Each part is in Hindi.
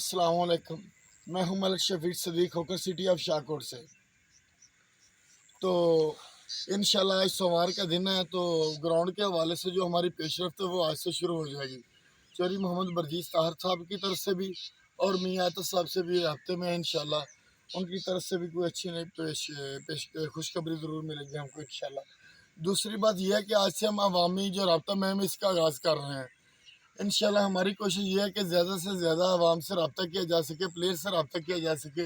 अस्सलाम वालेकुम। मैं हूं मलिक शफीक सदीक होकर सिटी ऑफ शाहकोट से। तो इंशाल्लाह आज सोमवार का दिन है, तो ग्राउंड के हवाले से जो हमारी पेशरफ्त है वो आज से शुरू हो जाएगी। चौधरी मोहम्मद बरजीज ताहर साहब की तरफ से भी और मियां आतिफ साहब से भी हफ्ते में इंशाल्लाह उनकी तरफ से भी कोई अच्छी नई खुशखबरी ज़रूर मिलेगी हमको इंशाल्लाह। दूसरी बात यह है कि आज से हम अवामी जो रब्ता मुहिम इसका आगाज़ कर रहे हैं। इंशाल्लाह हमारी कोशिश ये है कि ज़्यादा से ज़्यादा आवाम से रब्ता किया जा सके, प्लेयर से रब्ता किया जा सके।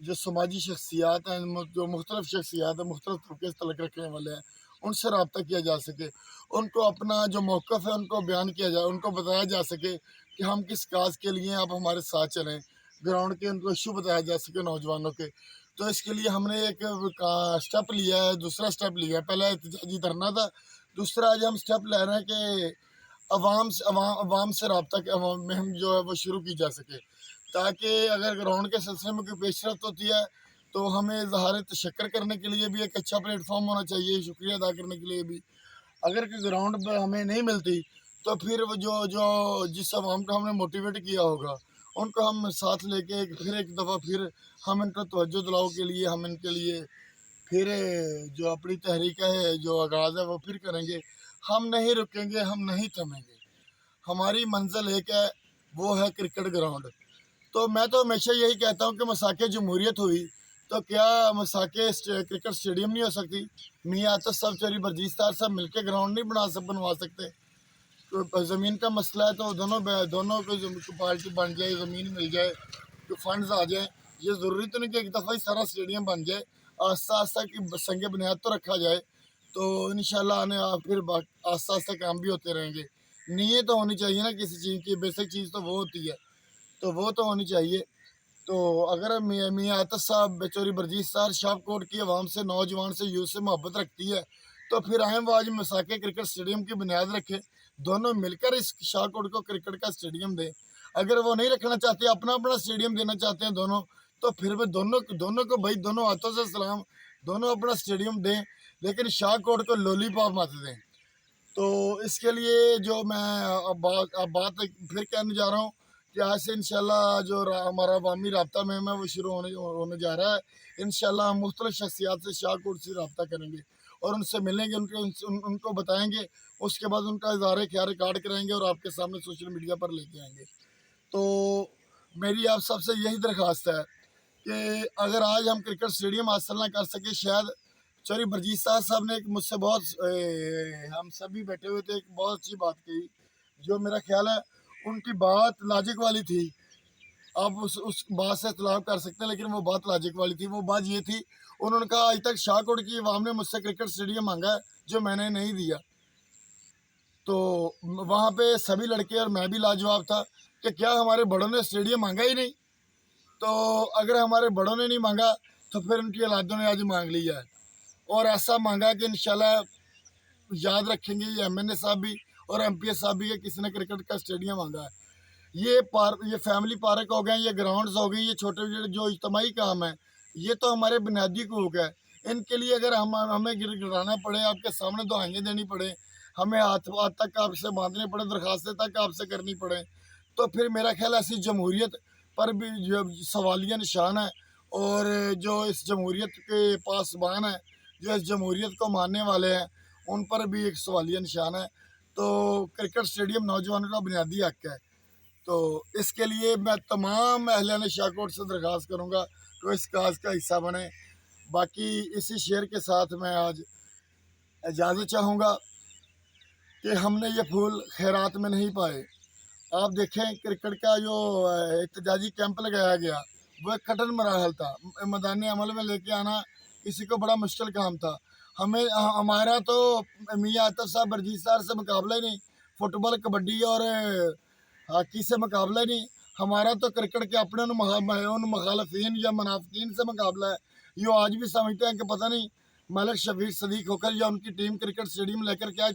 जो समाजी शख्सियात हैं, जो मुख्तलिफ शख्सियात हैं, मुख्तलिफ तबके से तल्लुक़ रखने वाले हैं, उनसे रब्ता किया जा सके। उनको अपना जो मौक़िफ़ है उनको बयान किया जाए, उनको बताया जा सके कि हम किस काज के लिए आप हमारे साथ चलें। ग्राउंड के उनको इशू बताया जा सके नौजवानों के। तो इसके लिए हमने एक स्टेप लिया है, दूसरा स्टेप लिया है। पहला एहतजाजी धरना था, दूसरा आज हम स्टेप ले रहे हैं कि अवाम से रब्ता मुहिम जो है वो शुरू की जा सके, ताकि अगर ग्राउंड के सिलसिले में कोई पेशरफ्त होती है तो हमें इज़हार तशक्कुर करने के लिए भी एक अच्छा प्लेटफॉर्म होना चाहिए, शुक्रिया अदा करने के लिए भी। अगर कि ग्राउंड पर हमें नहीं मिलती तो फिर वो जो जो जिस अवाम को हमने मोटिवेट किया होगा उनको हम साथ लेके फिर एक दफ़ा फिर हम इनको तवज्जो दिलाओ के लिए हम इनके लिए फिर जो अपनी तहरीक है, जो आगाज़ है वो फिर करेंगे। हम नहीं रुकेंगे, हम नहीं थमेंगे। हमारी मंजिल एक है, वो है क्रिकेट ग्राउंड। तो मैं तो हमेशा यही कहता हूँ कि मसाके जमहूरियत हुई तो क्या मसाके क्रिकेट स्टेडियम नहीं हो सकती? मियां आतिफ साहब, चौधरी बरजीज ताहर साहब मिलकर ग्राउंड नहीं बनवा सकते? तो ज़मीन का मसला है तो दोनों को पार्टी बन जाए, ज़मीन मिल जाए, तो फंड्स आ जाए। ये ज़रूरी तो नहीं कि एक दफ़ा ही सारा स्टेडियम बन जाए। आस्ता आस्ता की संग बुनियाद तो रखा जाए, तो इंशाल्लाह आने फिर आस्ता आस्ता काम भी होते रहेंगे। नीयत तो होनी चाहिए ना किसी चीज़ की, बेसिक चीज़ तो वो होती है, तो वो तो होनी चाहिए। तो अगर मियां आतिफ साहब, चौधरी बरजीज साहब शाहकोट की आवाम से, नौजवान से, यूथ से मोहब्बत रखती है तो फिर आए वो आज मसाके क्रिकेट स्टेडियम की बुनियाद रखे, दोनों मिलकर इस शाहकोट को क्रिकेट का स्टेडियम दें। अगर वो नहीं रखना चाहते, अपना अपना स्टेडियम देना चाहते हैं दोनों, तो फिर वे दोनों दोनों को भाई दोनों हाथों से सलाम, दोनों अपना स्टेडियम दें, लेकिन शाहकोट को लॉलीपॉप मत दें। तो इसके लिए जो मैं अब बात फिर कहने जा रहा हूँ कि आज से इंशाल्लाह जो हमारा अवामी रब्ता में है वो शुरू होने जा रहा है। इंशाल्लाह हम मुख्तलिफ शख्सियात से शाहकोट से रब्ता करेंगे और उनसे मिलेंगे, उनको बताएंगे। उसके बाद उनका इज़हार ख्याल रिकॉर्ड कराएंगे और आपके सामने सोशल मीडिया पर लेके आएंगे। तो मेरी आप सबसे यही दरख्वास्त है कि अगर आज हम क्रिकेट स्टेडियम हासिल ना कर सके, शायद चौधरी बरजीज साहब ने एक मुझसे बहुत हम सभी बैठे हुए थे, एक बहुत अच्छी बात कही, जो मेरा ख्याल है उनकी बात लॉजिक वाली थी। आप उस बात से इख्तिलाफ कर सकते हैं, लेकिन वो बात लॉजिक वाली थी। वो बात ये थी, उन्होंने कहा आज तक शाहकोट की आवाम ने मुझसे क्रिकेट स्टेडियम मांगा है जो मैंने नहीं दिया। तो वहाँ पे सभी लड़के और मैं भी लाजवाब था कि क्या हमारे बड़ों ने स्टेडियम मांगा ही नहीं? तो अगर हमारे बड़ों ने नहीं मांगा तो फिर उनकी औलादों ने आज मांग लिया है, और ऐसा मांगा कि इंशाल्लाह याद रखेंगे ये एमएनए साहब भी और एमपीएस साहब भी कि किसी ने क्रिकेट का स्टेडियम मांगा है। ये फैमिली पार्क हो गए, ये ग्राउंड्स हो गई, ये छोटे छोटे जो इज्तमाही काम है, ये तो हमारे बुनियादी हकूक़ है। इनके लिए अगर हमें गिड़गिड़ाना पड़े, आपके सामने दुआएं देनी पड़े, हमें हाथ हाथ तक आपसे बांधने पड़े, दरखास्तें तक आपसे करनी पड़े, तो फिर मेरा ख्याल ऐसी जमहूरियत पर भी जो सवालिया निशान है। और जो इस जमहूरियत के पासबान हैं, जो इस जमहूरियत को मानने वाले हैं, उन पर भी एक सवालिया निशान है। तो क्रिकेट स्टेडियम नौजवानों का बुनियादी हक है। तो इसके लिए मैं तमाम अहलान शाहकोट से दरख्वास्त करूँगा तो इस काज का हिस्सा बने। बाकी इसी शेर के साथ मैं आज इजाज़त चाहूँगा कि हमने ये फूल खैरात में नहीं पाए। आप देखें क्रिकेट का जो एहतजाजी कैंप लगाया गया वो एक कठिन मराहल था, मैदान अमल में लेके आना किसी को बड़ा मुश्किल काम था। हमारा तो मियां आतिफ साहब बरजीज साहब से मुकाबला ही नहीं, फुटबॉल, कबड्डी और हॉकी से मुकाबला ही नहीं। हमारा तो क्रिकेट के अपने उन मुखालफिन या मुनाफिकीन से मुकाबला है। ये आज भी समझते हैं कि पता नहीं मलिक शफीक सदीक होकर या उनकी टीम क्रिकेट स्टेडियम लेकर क्या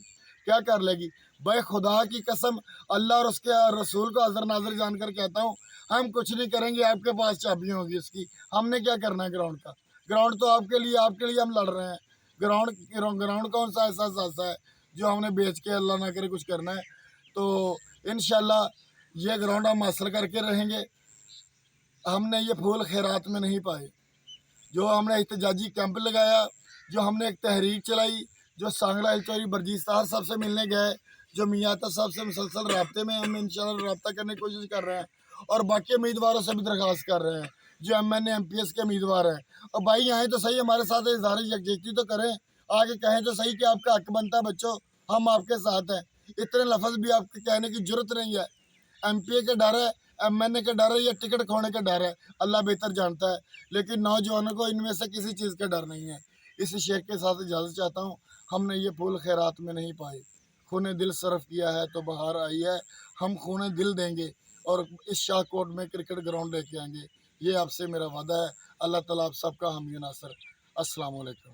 क्या कर लेगी। भाई खुदा की कसम, अल्लाह और उसके रसूल को हज़र नाज़र जानकर कहता हूँ, हम कुछ नहीं करेंगे, आपके पास चाबियाँ होगी उसकी। हमने क्या करना है ग्राउंड का? ग्राउंड तो आपके लिए हम लड़ रहे हैं। ग्राउंड कौन सा ऐसा है जो हमने बेच के अल्लाह ना करे कुछ करना है? तो इंशाल्लाह ये ग्राउंड हम हासिल करके रहेंगे। हमने ये फूल खैरात में नहीं पाए। जो हमने एहतजाजी कैंप लगाया, जो हमने एक तहरीक चलाई, जो सांगला एल्चौरी बरजीस्तार साहब से मिलने गए, जो मियाता साहब से मुसलसल राब्ते में हम इंशाल्लाह रब्ता करने की कोशिश कर रहे हैं, और बाकी उम्मीदवारों से भी दरख्वास्त कर रहे हैं जो MNA MPS के उम्मीदवार हैं। और भाई यहाँ तो सही हमारे साथ इज़हार यकजहती तो करें, आगे कहें तो सही कि आपका हक बनता है बच्चों, हम आपके साथ हैं। इतने लफ्ज़ भी आपके कहने की ज़रूरत नहीं है। MPA का डर है, MNA का डर है या टिकट खोने का डर है, अल्लाह बेहतर जानता है, लेकिन नौजवानों को इनमें से किसी चीज़ का डर नहीं है। इस शेर के साथ इजाज़त चाहता हूँ। हमने ये फूल खैरात में नहीं पाए, खूने दिल सरफ किया है तो बहार आई है। हम खूने दिल देंगे और इस शाहकोट में क्रिकेट ग्राउंड लेके आएंगे। ये आपसे मेरा वादा है। अल्लाह ताला आप सबका हामी नासर। अस्सलाम वालेकुम।